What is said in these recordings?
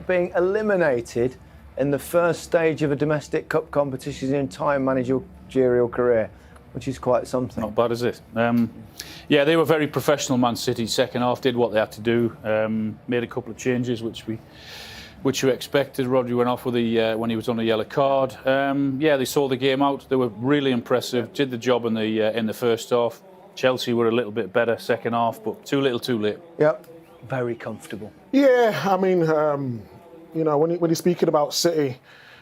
being eliminated in the first stage of a domestic cup competition in his entire managerial career, which is quite something. Not bad, is it? Yeah, they were very professional, Man City. Second half, did what they had to do. Made a couple of changes, which we expected. Rodri went off with when he was on a yellow card. Yeah, they saw the game out. They were really impressive. Did the job in the first half. Chelsea were a little bit better second half, but too little, too late. Yep, very comfortable. Yeah, I mean, you know, when you're speaking about City,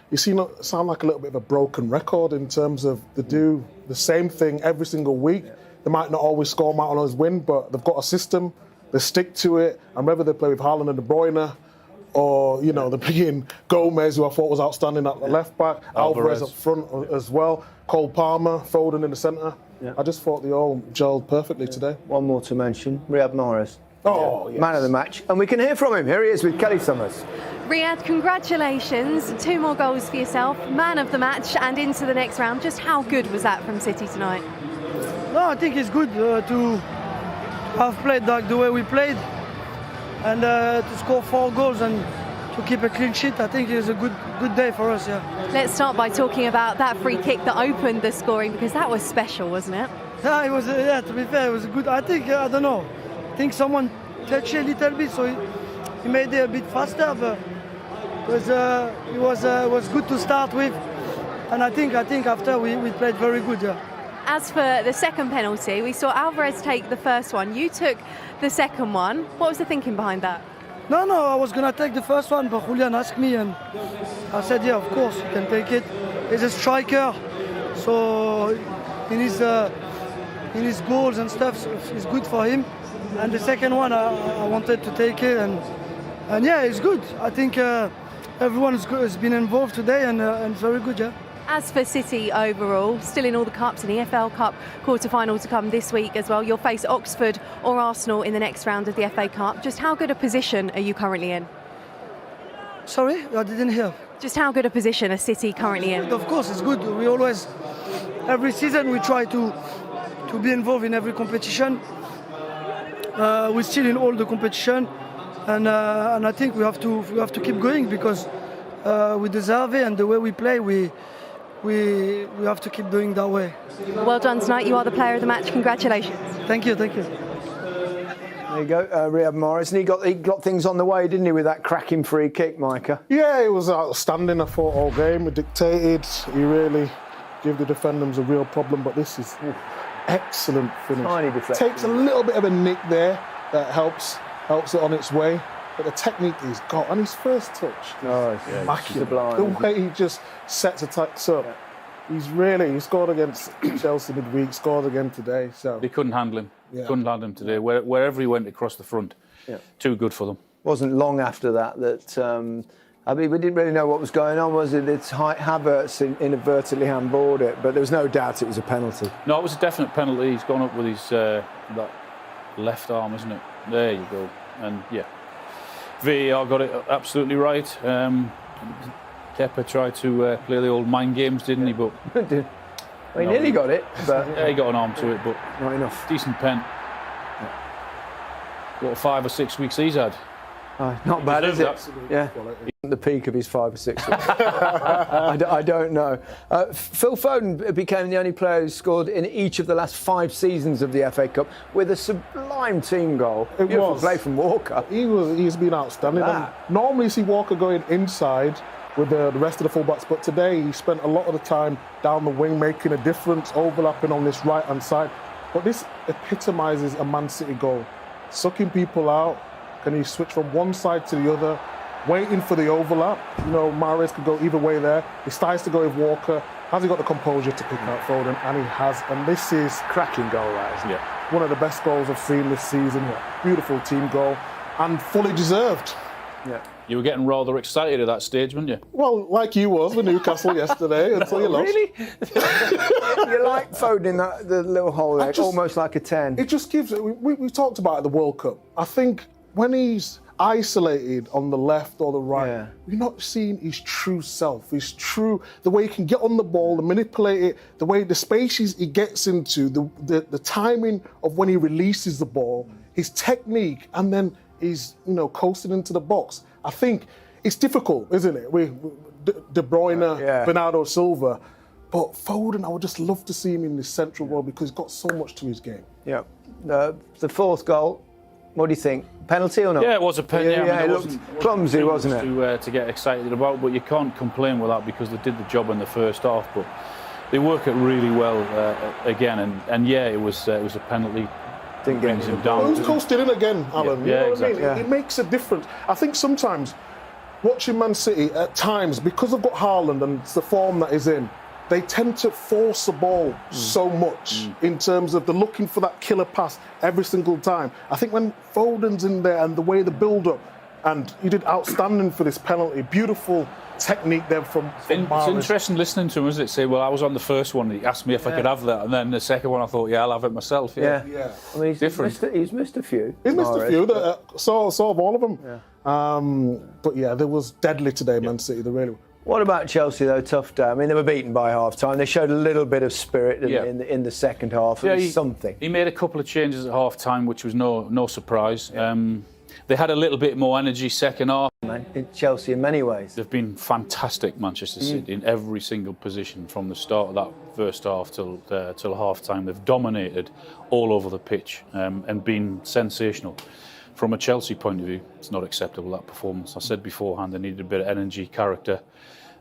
you sound like a little bit of a broken record in terms of they do the same thing every single week. Yeah. They might not always score, might not always win, but they've got a system. They stick to it, and whether they play with Haaland and De Bruyne, or you know, they're bringing Gomez, who I thought was outstanding at the left back, Alvarez up front as well, Cole Palmer, Foden in the centre. Yeah. I just thought they all gelled perfectly today. One more to mention, Riyad Mahrez. Oh, yes. Man of the match. And we can hear from him. Here he is with Kelly Summers. Riyad, congratulations. 2 more goals for yourself. Man of the match and into the next round. Just how good was that from City tonight? No, I think it's good to have played like the way we played and to score 4 goals and to keep a clean sheet. I think it's a good day for us, yeah. Let's start by talking about that free kick that opened the scoring, because that was special, wasn't it? Yeah, it was. Yeah, to be fair, it was good. I think I don't know. I think someone touched a little bit, so he made it a bit faster. But it was good to start with, and I think after we played very good. Yeah. As for the second penalty, we saw Alvarez take the first one. You took the second one. What was the thinking behind that? No, I was gonna take the first one, but Julian asked me, and I said, yeah, of course, you can take it. He's a striker, so in his goals and stuff, so it's good for him. And the second one, I wanted to take it, and yeah, it's good. I think everyone has been involved today, and it's very good, yeah. As for City overall, still in all the cups, in the FL Cup quarter-final to come this week as well. You'll face Oxford or Arsenal in the next round of the FA Cup. Just how good a position are you currently in? Sorry, I didn't hear. Just how good a position are City currently in? Of course, it's good. We always, every season, we try to be involved in every competition. We're still in all the competition, and I think we have to keep going, because we deserve it, and the way we play, we have to keep doing that way. Well done tonight. You are the player of the match. Congratulations. Thank you. There you go, Riyad Mahrez. And he got things on the way, didn't he, with that cracking free kick, Micah? Yeah, it was outstanding. I thought all game. He dictated. He really gave the defenders a real problem. But this is excellent finish. Tiny deflection. Takes a little bit of a nick there that helps it on its way. But the technique he's got, and his first touch, immaculate. The way he just sets attacks up. Yeah. He scored against Chelsea midweek, scored again today. So they couldn't handle him. Yeah. Couldn't handle him today. Wherever he went across the front, too good for them. Wasn't long after that I mean, we didn't really know what was going on, was it? It's Havertz inadvertently handballed it, but there was no doubt it was a penalty. No, it was a definite penalty. He's gone up with his that left arm, isn't it? There you go. And yeah. VAR got it absolutely right. Kepa tried to play the old mind games, didn't he? But well, he nearly got it, but yeah, he got an arm to it, but not enough. Decent pen. What, 5 or 6 weeks he's had? Not bad, is it? Yeah. The peak of his 5 or 6 weeks. I don't know. Phil Foden became the only player who scored in each of the last 5 seasons of the FA Cup with a sublime team goal. Beautiful play from Walker. He's been outstanding. Normally you see Walker going inside with the rest of the fullbacks, but today he spent a lot of the time down the wing making a difference, overlapping on this right-hand side. But this epitomises a Man City goal. Sucking people out. Can he switch from one side to the other, waiting for the overlap? You know, Mahrez could go either way there. He decides to go with Walker. Has he got the composure to pick out Foden? And he has. And this is cracking goal, that, isn't it? One of the best goals I've seen this season. Beautiful team goal, and fully deserved. Yeah. You were getting rather excited at that stage, weren't you? Well, like you was with Newcastle yesterday until you lost. Really? You like Foden in the little hole there, almost like a 10. It just gives it. We talked about it at the World Cup. I think when he's isolated on the left or the right, we're not seeing his true self. His true, the way he can get on the ball, the manipulate it, the way the spaces he gets into, the timing of when he releases the ball, his technique, and then he's coasting into the box. I think it's difficult, isn't it? De Bruyne, Bernardo Silva, but Foden, I would just love to see him in this central role because he's got so much to his game. Yeah. The fourth goal, what do you think? Penalty or not? Yeah, it was a penalty. Yeah, it looked clumsy, wasn't it? To get excited about, but you can't complain with that because they did the job in the first half. But they work it really well again, and yeah, it was a penalty. Didn't get him down. Well, he's coasted in again, Alan. Yeah, you know exactly. what I mean? It makes a difference. I think sometimes watching Man City at times, because they've got Haaland and it's the form that he's in, they tend to force the ball so much in terms of they're looking for that killer pass every single time. I think when Foden's in there and the way the build-up, and he did outstanding for this penalty, beautiful technique there from It's interesting listening to him, isn't it? Say, well, I was on the first one, he asked me if I could have that, and then the second one I thought, yeah, I'll have it myself. Yeah. I mean, he's missed a few. He's missed a few, sort of all of them. Yeah. But yeah, there was deadly today, Man City, they really were. What about Chelsea, though? Tough day. I mean, they were beaten by half-time. They showed a little bit of spirit in the second half. It was something. He made a couple of changes at half-time, which was no surprise. They had a little bit more energy second half. In Chelsea, in many ways. They've been fantastic, Manchester City, in every single position from the start of that first half till half-time. They've dominated all over the pitch and been sensational. From a Chelsea point of view, it's not acceptable, that performance. I said beforehand they needed a bit of energy, character,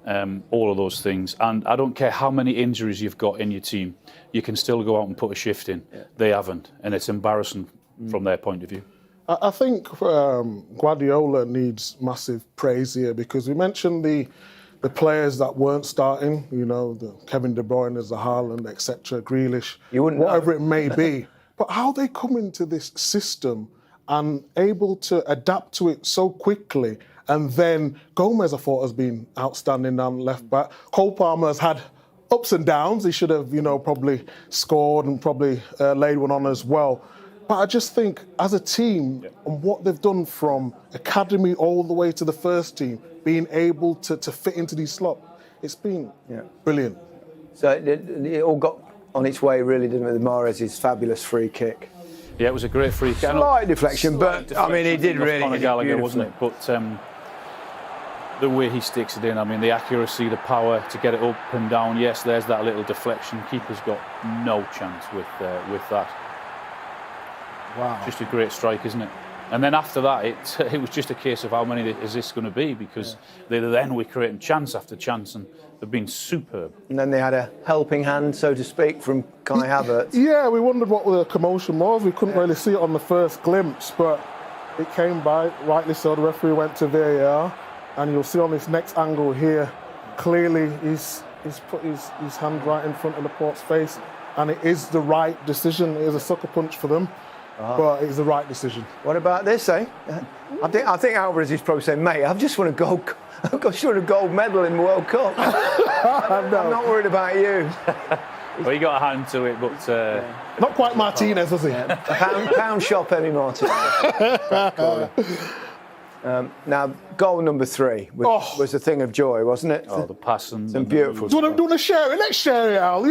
all of those things. And I don't care how many injuries you've got in your team, you can still go out and put a shift in. Yeah. They haven't, and it's embarrassing from their point of view. I think Guardiola needs massive praise here because we mentioned the players that weren't starting, you know, the Kevin De Bruyne, the Haaland, etc., Grealish, whatever it may be. But how they come into this system and able to adapt to it so quickly. And then Gomez, I thought, has been outstanding down left back. Cole Palmer has had ups and downs. He should have, probably scored and probably laid one on as well. But I just think as a team and what they've done from academy all the way to the first team, being able to fit into these slots, it's been brilliant. So it all got on its way, really, didn't it, with Mahrez's fabulous free kick. Yeah, it was a great free kick. Slight deflection, but I mean, he did really. Conor Gallagher, wasn't it? But the way he sticks it in, I mean, the accuracy, the power to get it up and down. Yes, there's that little deflection. Keeper's got no chance with that. Wow. Just a great strike, isn't it? And then after that, it was just a case of how many is this going to be, because they then were creating chance after chance, and they've been superb. And then they had a helping hand, so to speak, from Kai Havertz. Yeah, we wondered what the commotion was. We couldn't really see it on the first glimpse, but it came by, rightly so. The referee went to VAR, and you'll see on this next angle here, clearly he's put his hand right in front of Laporte's face, and it is the right decision. It is a sucker punch for them. But it's the right decision. What about this, eh? I think Alvarez is probably saying, mate, I've just won a gold medal in the World Cup. I'm not worried about you. Well, he got a hand to it, but not quite Martinez, has he? Pound shop, Emmy Martinez. Now, goal number 3 was a thing of joy, wasn't it? Oh, the pass and some beautiful. Do you want to share it? Let's share it, Al.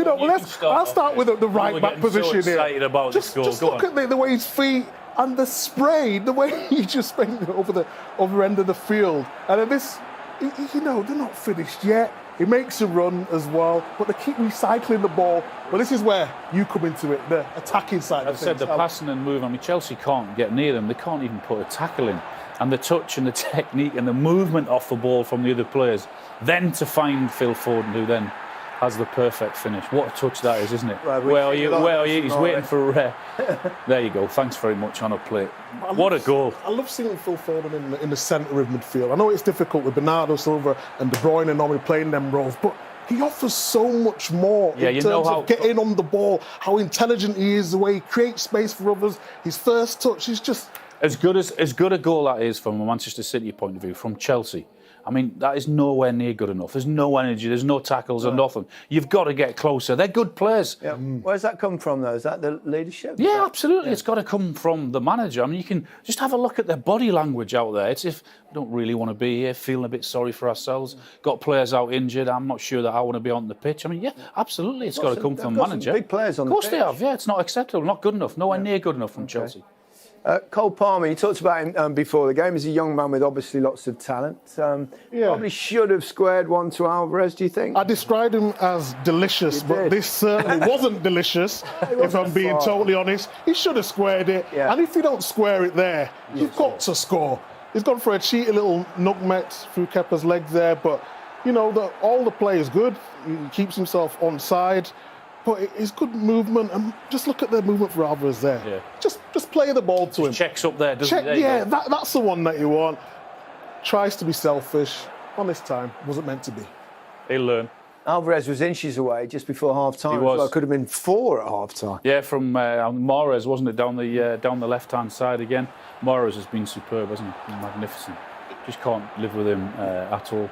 I'll start with the right back position so excited here. About just this look at the way his feet and the spray, the way he just went over the other end of the field. And then this, they're not finished yet. He makes a run as well, but they keep recycling the ball. But this is where you come into it, the attacking side of things. I've said the passing and move. I mean, Chelsea can't get near them. They can't even put a tackle in. And the touch and the technique and the movement off the ball from the other players. Then to find Phil Foden, who then has the perfect finish. What a touch that is, isn't it? Well, where are you? He's waiting for... there you go. Thanks very much on a plate. What a goal. I love seeing Phil Foden in the centre of midfield. I know it's difficult with Bernardo Silva and De Bruyne normally playing them roles, but he offers so much more in terms of getting on the ball, how intelligent he is, the way he creates space for others. His first touch is just... As good a goal that is from a Manchester City point of view, from Chelsea, I mean, that is nowhere near good enough. There's no energy, there's no tackles or nothing. You've got to get closer. They're good players. Yeah. Where's that come from, though? Is that the leadership? Yeah, absolutely. Yeah. It's got to come from the manager. I mean, you can just have a look at their body language out there. It's if we don't really want to be here, feeling a bit sorry for ourselves, got players out injured, I'm not sure that I want to be on the pitch. I mean, yeah, absolutely. It's got to come from the manager. Big players on the pitch. Of course they have, yeah. It's not acceptable, not good enough, nowhere near good enough from Chelsea. Cole Palmer, you talked about him before the game. He's a young man with obviously lots of talent. Probably should have squared one to Alvarez, do you think? I described him as delicious, but this certainly wasn't delicious, if I'm being totally honest. He should have squared it. Yeah. And if you don't square it there, you've got to score. He's gone for a cheeky little nutmeg through Kepa's leg there, but, you know, all the play is good. He keeps himself onside. But it's good movement, and just look at the movement for Alvarez there. Yeah. Just play the ball to him. Checks up there, doesn't he? Yeah, that's the one that you want. Tries to be selfish. On this time, wasn't meant to be. He'll learn. Alvarez was inches away just before half-time. He was. Well, it could have been 4 at half-time. Yeah, from Mahrez, wasn't it, down the left-hand side again? Mahrez has been superb, hasn't he? Magnificent. Just can't live with him at all.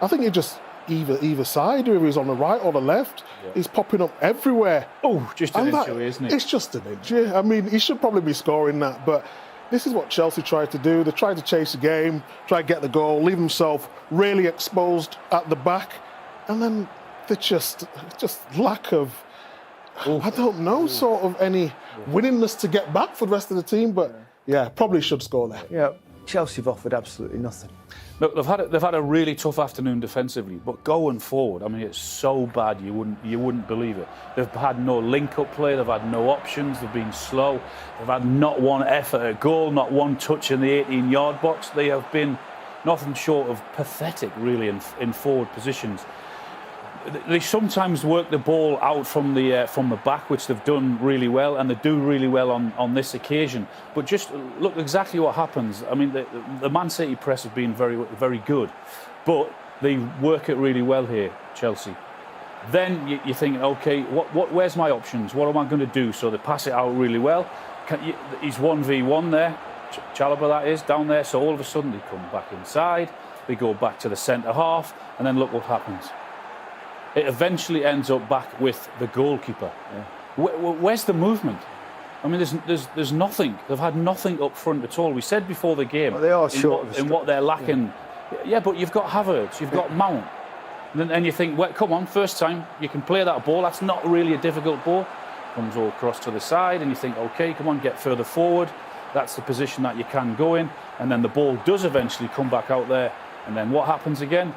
I think he just... Either side, whether he's on the right or the left, he's popping up everywhere. Oh, just an inch away, isn't it? It's just an inch. Yeah. I mean, he should probably be scoring that, but this is what Chelsea tried to do. They tried to chase the game, try to get the goal, leave himself really exposed at the back, and then they just lack of, I don't know, sort of any willingness to get back for the rest of the team. But yeah, probably should score there. Yeah, Chelsea have offered absolutely nothing. Look, they've had a really tough afternoon defensively, but going forward, I mean, it's so bad you wouldn't believe it. They've had no link-up play, they've had no options, they've been slow, they've had not one effort at goal, not one touch in the 18-yard box. They have been nothing short of pathetic, really, in forward positions. They sometimes work the ball out from the back, which they've done really well, and they do really well on this occasion. But just look exactly what happens. I mean, the Man City press has been very, very good, but they work it really well here, Chelsea. Then you think, okay, where's my options? What am I going to do? So they pass it out really well. He's 1v1 there, Chalobah that is, down there. So all of a sudden they come back inside, they go back to the centre half, and then look what happens. It eventually ends up back with the goalkeeper. Yeah. Where's the movement? I mean, there's nothing. They've had nothing up front at all. We said before the game, well, they are short in what they're lacking. Yeah, but you've got Havertz, you've got Mount, and you think, well, come on, first time you can play that ball. That's not really a difficult ball. Comes all across to the side, and you think, okay, come on, get further forward. That's the position that you can go in, and then the ball does eventually come back out there. And then what happens again?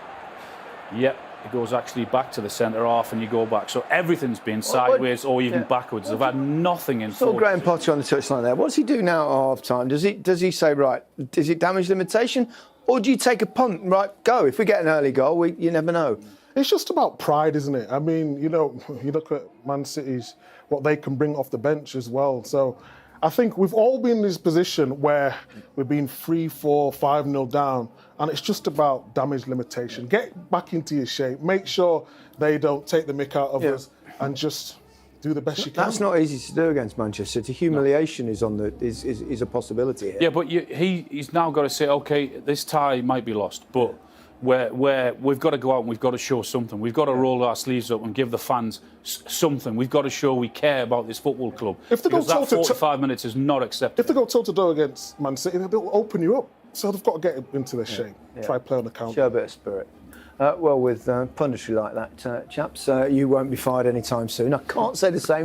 Yep. It goes actually back to the centre half and you go back. So everything's been sideways or even backwards. They've had nothing in forward. Saw Graham Potter on the touchline there. What does he do now at half-time? Does he say, right, is it damage limitation? Or do you take a punt, right, go? If we get an early goal, you never know. It's just about pride, isn't it? I mean, you know, you look at Man City's, what they can bring off the bench as well. So I think we've all been in this position where we've been 3-4, 5-0 down, and it's just about damage limitation. Get back into your shape. Make sure they don't take the mick out of us, and just do the best you can. That's not easy to do against Manchester City. Humiliation is a possibility here. Yeah, but he's now got to say, okay, this tie might be lost, but where we've got to go out and we've got to show something. We've got to roll our sleeves up and give the fans something. We've got to show we care about this football club. If they go that 45 minutes is not acceptable. If they go toe-to-toe against Man City, they'll open you up. So they've got to get into their shape. Try play on the counter. Show a bit of spirit. Well, with punditry like that, chaps, you won't be fired anytime soon. I can't say the same